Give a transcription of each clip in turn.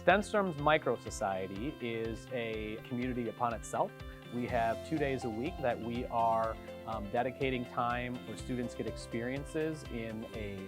Stenstrom's Micro Society is a community upon itself. We have 2 days a week that we are dedicating time where students get experiences in a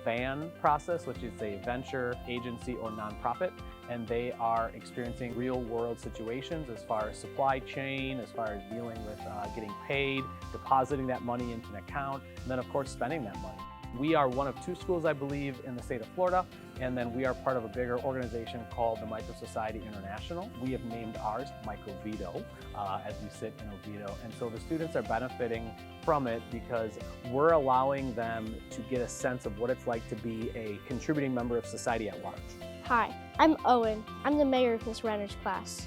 VAN process, which is a venture, agency, or nonprofit, and they are experiencing real-world situations as far as supply chain, as far as dealing with getting paid, depositing that money into an account, and then of course spending that money. We are one of 2 schools, I believe, in the state of Florida, and then we are part of a bigger organization called the Micro Society International. We have named ours MicrOviedo as we sit in Oviedo, and so the students are benefiting from it because we're allowing them to get a sense of what it's like to be a contributing member of society at large. Hi, I'm Owen. I'm the mayor of Miss Renner's class.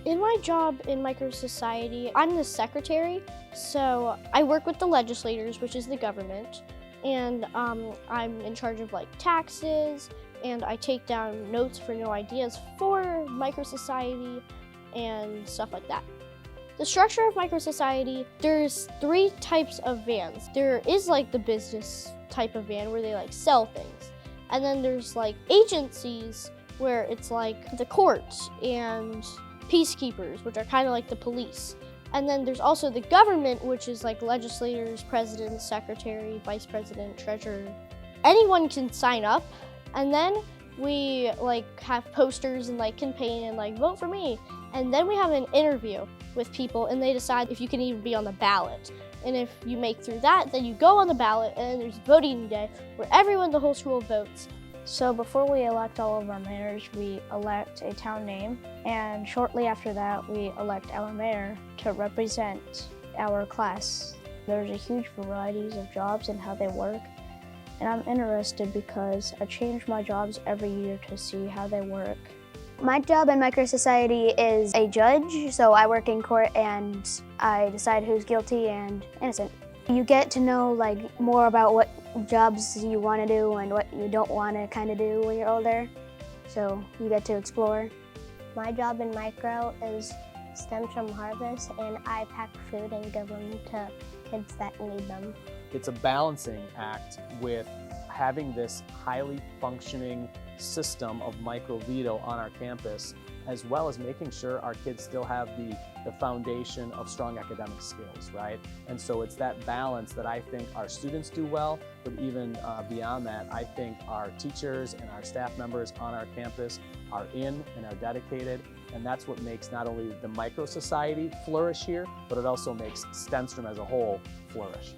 In my job in Micro Society, I'm the secretary, so I work with the legislators, which is the government, and I'm in charge of like taxes, and I take down notes for new ideas for Micro Society and stuff like that. The structure of Micro Society, there's 3 types of vans. There is like the business type of van where they like sell things. And then there's like agencies where it's like the courts and peacekeepers, which are kind of like the police. And then there's also the government, which is like legislators, president, secretary, vice president, treasurer. Anyone can sign up, and then we like have posters and like campaign and like vote for me. And then we have an interview with people, and they decide if you can even be on the ballot. And if you make through that, then you go on the ballot, and then there's voting day where everyone, the whole school votes. So before we elect all of our mayors, we elect a town name, and shortly after that, we elect our mayor to represent our class. There's a huge varieties of jobs and how they work, and I'm interested because I change my jobs every year to see how they work. My job in Micro Society is a judge, so I work in court and I decide who's guilty and innocent. You get to know like more about what jobs you want to do and what you don't want to kind of do when you're older, so you get to explore. My job in Micro is Stenstrom Harvest, and I pack food and give them to kids that need them. It's a balancing act with having this highly functioning system of MicrOviedo on our campus, as well as making sure our kids still have the foundation of strong academic skills, right? And so it's that balance that I think our students do well, but even beyond that, I think our teachers and our staff members on our campus are in and are dedicated, and that's what makes not only the Micro Society flourish here, but it also makes Stenstrom as a whole flourish.